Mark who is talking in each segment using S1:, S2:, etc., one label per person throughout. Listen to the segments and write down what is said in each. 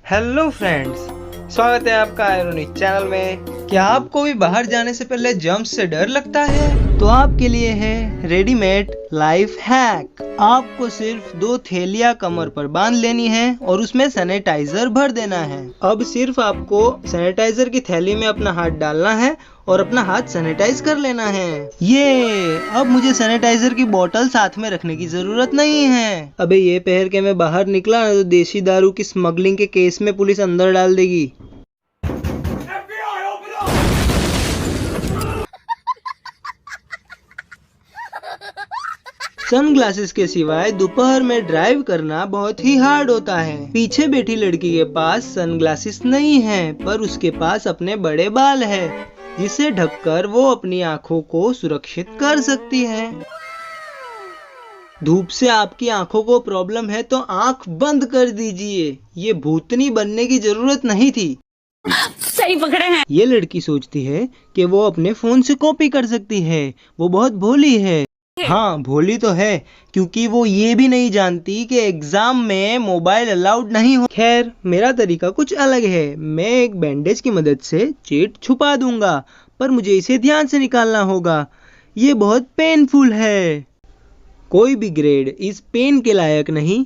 S1: Hello friends, स्वागत है आपका आयरोनिक चैनल में। क्या आपको भी बाहर जाने से पहले जम्प से डर लगता है? तो आपके लिए है रेडीमेड लाइफ हैक। आपको सिर्फ 2 थैलियां कमर पर बांध लेनी है और उसमें सैनिटाइजर भर देना है। अब सिर्फ आपको सैनिटाइजर की थैली में अपना हाथ डालना है और अपना हाथ सैनिटाइज कर लेना है। ये अब मुझे सैनिटाइजर की बोतल साथ में रखने की जरूरत नहीं है। अबे ये पहन के मैं बाहर निकला ना तो देसी दारू की स्मगलिंग के केस में पुलिस अंदर डाल देगी। सनग्लासेस के सिवाय दोपहर में ड्राइव करना बहुत ही हार्ड होता है। पीछे बैठी लड़की के पास सनग्लासेस नहीं है, पर उसके पास अपने बड़े बाल है, जिसे ढककर वो अपनी आंखों को सुरक्षित कर सकती है। धूप से आपकी आंखों को प्रॉब्लम है तो आंख बंद कर दीजिए। ये भूतनी बनने की जरूरत नहीं थी।
S2: सही पकड़े हैं।
S1: ये लड़की सोचती है कि वो अपने फोन से कॉपी कर सकती है। वो बहुत भोली है। हाँ, भोली तो है, क्योंकि वो ये भी नहीं जानती कि एग्जाम में मोबाइल अलाउड नहीं हो। खैर, मेरा तरीका कुछ अलग है। मैं एक बैंडेज की मदद से चीट छुपा दूंगा, पर मुझे इसे ध्यान से निकालना होगा। ये बहुत पेनफुल है। कोई भी ग्रेड इस पेन के लायक नहीं,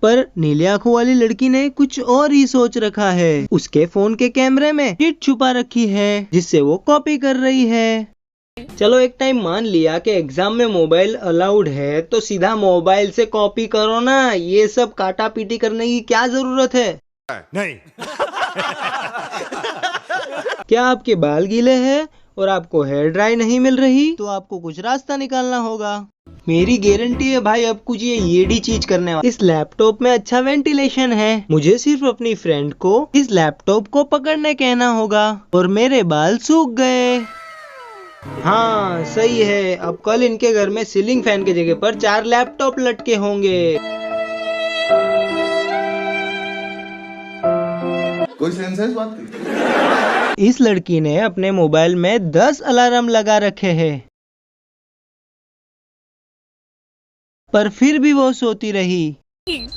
S1: पर नीले आंखों वाली लड़की ने कुछ और ही सोच रखा है। उसके फोन के कैमरे में चीट छुपा रखी है, जिससे वो कॉपी कर रही है। चलो, एक टाइम मान लिया कि एग्जाम में मोबाइल अलाउड है, तो सीधा मोबाइल से कॉपी करो ना। ये सब काटा पीटी करने की क्या जरूरत है?
S3: नहीं।
S1: क्या आपके बाल गीले हैं और आपको हेयर ड्राई नहीं मिल रही? तो आपको कुछ रास्ता निकालना होगा। मेरी गारंटी है भाई, अब कुछ ये येडी चीज करने वाला। इस लैपटॉप में अच्छा वेंटिलेशन है। मुझे सिर्फ अपनी फ्रेंड को इस लैपटॉप को पकड़ने कहना होगा और मेरे बाल सूख गए। हाँ, सही है। अब कल इनके घर में सीलिंग फैन की जगह पर 4 लैपटॉप लटके होंगे।
S3: कोई सेंस है इस बात की?
S1: इस लड़की ने अपने मोबाइल में 10 अलार्म लगा रखे हैं, पर फिर भी वो सोती रही।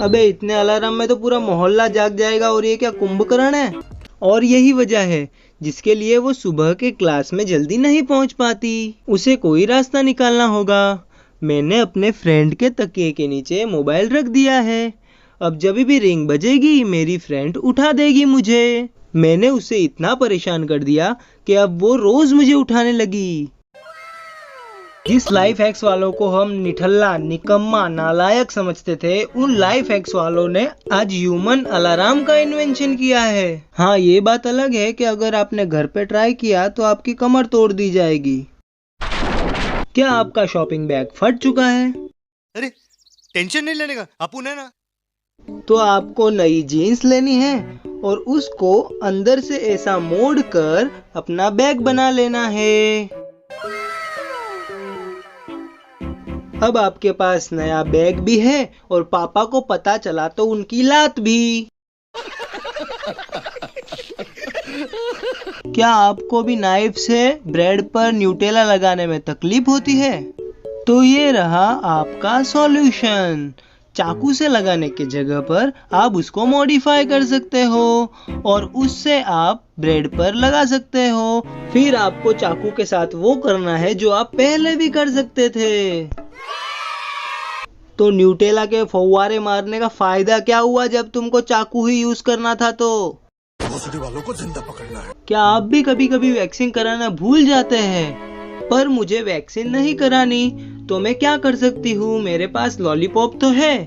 S1: अबे इतने अलार्म में तो पूरा मोहल्ला जाग जाएगा, और ये क्या कुंभकर्ण है? और यही वजह है जिसके लिए वो सुबह के क्लास में जल्दी नहीं पहुंच पाती। उसे कोई रास्ता निकालना होगा। मैंने अपने फ्रेंड के तकिए के नीचे मोबाइल रख दिया है। अब जब भी रिंग बजेगी मेरी फ्रेंड उठा देगी मुझे। मैंने उसे इतना परेशान कर दिया कि अब वो रोज मुझे उठाने लगी। जिस लाइफ हैक्स वालों को हम निठल्ला, निकम्मा, नालायक समझते थे, उन लाइफ हैक्स वालों ने आज ह्यूमन अलार्म का इन्वेंशन किया है। हाँ, ये बात अलग है कि अगर आपने घर पे ट्राई किया तो आपकी कमर तोड़ दी जाएगी। क्या आपका शॉपिंग बैग फट चुका है?
S3: अरे टेंशन नहीं लेने का, अपुन है ना।
S1: तो आपको नई जीन्स लेनी है और उसको अंदर से ऐसा मोड़ कर अपना बैग बना लेना है। अब आपके पास नया बैग भी है और पापा को पता चला तो उनकी लात भी। क्या आपको भी नाइफ से ब्रेड पर न्यूटेला लगाने में तकलीफ होती है? तो ये रहा आपका सॉल्यूशन। चाकू से लगाने की जगह पर आप उसको मॉडिफाई कर सकते हो और उससे आप ब्रेड पर लगा सकते हो। फिर आपको चाकू के साथ वो करना है जो आप पहले भी कर सकते थे। तो न्यूटेला के फव्वारे मारने का फायदा क्या हुआ जब तुमको चाकू ही यूज करना था? तो
S3: भोसड़ी वालों को जिंदा पकड़ना है।
S1: क्या आप भी कभी कभी वैक्सीन कराना भूल जाते हैं? पर मुझे वैक्सीन नहीं करानी, तो मैं क्या कर सकती हूँ? मेरे पास लॉलीपॉप तो है,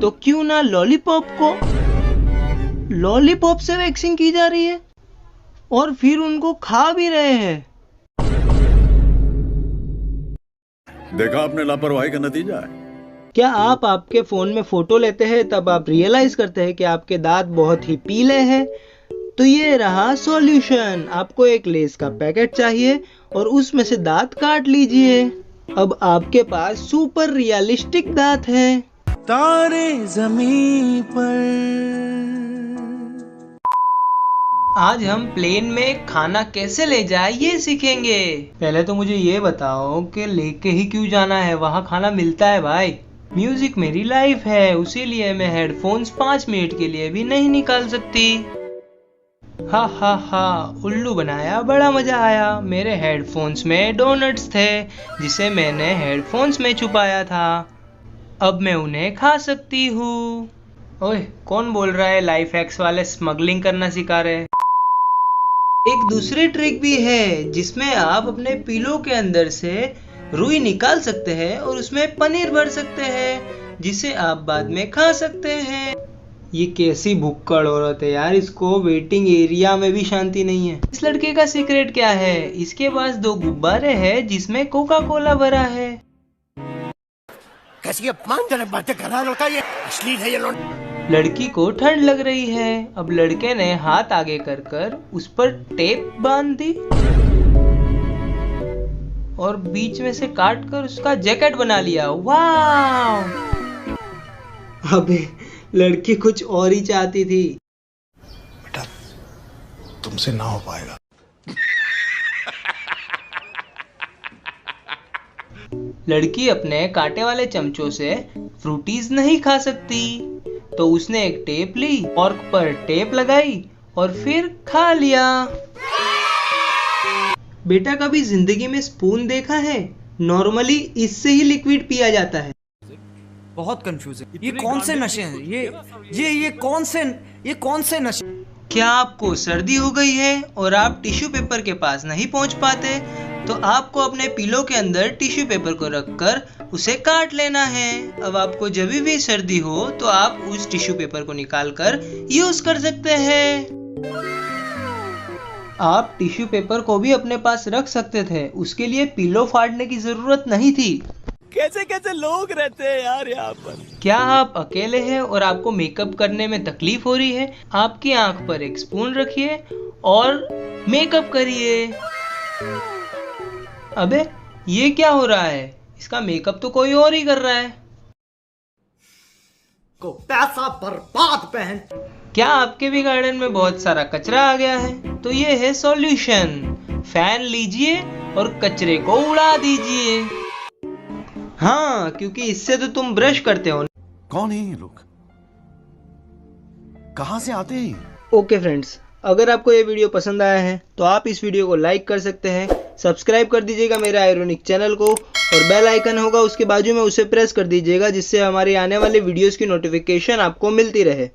S1: तो क्यों ना लॉलीपॉप से वैक्सीन की जा रही है और फिर उनको खा भी रहे हैं।
S4: देखा आपने लापरवाही का नतीजा है।
S1: क्या आप आपके फोन में फोटो लेते हैं तब आप रियलाइज करते हैं कि आपके दांत बहुत ही पीले हैं? तो ये रहा सॉल्यूशन। आपको एक लेस का पैकेट चाहिए और उसमें से दांत काट लीजिए। अब आपके पास सुपर रियलिस्टिक दांत है।
S5: तारे ज़मीन पर।
S1: आज हम प्लेन में खाना कैसे ले जाए ये सीखेंगे। पहले तो मुझे ये बताओ कि लेके ही क्यों जाना है? वहाँ खाना मिलता है भाई। म्यूजिक मेरी लाइफ है, उसीलिए मैं हेडफोन्स 5 मिनट के लिए भी नहीं निकाल सकती। हा हा हा, उल्लू बनाया, बड़ा मजा आया। मेरे हेडफोन्स में डोनट्स थे जिसे मैंने हेडफोन्स में छुपाया था। अब मैं उन्हें खा सकती हूँ। ओए, कौन बोल रहा है लाइफ हैक्स वाले स्मगलिंग करना सिखा रहे हैं? एक दूसरी ट्रिक भी है जिसमें आप अपने पिलो के अंदर से रुई निकाल सकते हैं और उसमें पनीर भर सकते हैं जिसे आप बाद में खा सकते हैं। ये कैसी भुक्कड़ औरत है यार, इसको वेटिंग एरिया में भी शांति नहीं है। इस लड़के का सीक्रेट क्या है? इसके पास 2 गुब्बारे हैं जिसमें कोका कोला भरा है।
S3: कैसी अपमानजनक बातें कर रहा है लड़का, ये अश्लील है ये लड़का।
S1: लड़की को ठंड लग रही है। अब लड़के ने हाथ आगे कर कर उस पर टेप बांध दी और बीच में से काट कर उसका जैकेट बना लिया। वाह! अबे लड़की कुछ और ही चाहती थी।
S3: बेटा तुमसे ना हो पाएगा।
S1: लड़की अपने कांटे वाले चमचों से फ्रूटीज नहीं खा सकती, तो उसने एक टेप ली, फॉर्क पर टेप लगाई और फिर खा लिया। बेटा कभी जिंदगी में स्पून देखा है? नॉर्मली इससे ही लिक्विड पिया जाता है।
S6: बहुत कंफ्यूजिंग। ये कौन से नशे हैं? ये कौन से नशे?
S1: क्या आपको सर्दी हो गई है और आप टिश्यू पेपर के पास नहीं पहुंच पाते, तो आपको अपने पिलो के अंदर टिश्यू पेपर को रखकर उसे काट लेना है। अब आपको जब भी सर्दी हो तो आप उस टिश्यू पेपर को निकालकर यूज कर सकते हैं। आप टिश्यू पेपर को भी अपने पास रख सकते थे, उसके लिए पिलो फाड़ने की जरूरत नहीं थी।
S6: कैसे कैसे लोग रहते हैं यार यहाँ पर।
S1: क्या आप अकेले हैं और आपको मेकअप करने में तकलीफ हो रही है? आपकी आंख पर एक स्पून रखिए और मेकअप करिए। अबे ये क्या हो रहा है? इसका मेकअप तो कोई और ही कर रहा है।
S6: को पैसा बर्बाद पहन।
S1: क्या आपके भी गार्डन में बहुत सारा कचरा आ गया है? तो ये है सॉल्यूशन। फैन लीजिए और कचरे को उड़ा दीजिए। हाँ, क्योंकि इससे तो तुम ब्रश करते हो।
S3: कौन है ये लोग, कहां से आते हैं?
S1: ओके फ्रेंड्स, अगर आपको ये वीडियो पसंद आया है तो आप इस वीडियो को लाइक कर सकते हैं, सब्सक्राइब कर दीजिएगा मेरे आयरॉनिक चैनल को, और बेल आइकन होगा उसके बाजू में, उसे प्रेस कर दीजिएगा जिससे हमारे आने वाले वीडियोस की नोटिफिकेशन आपको मिलती रहे।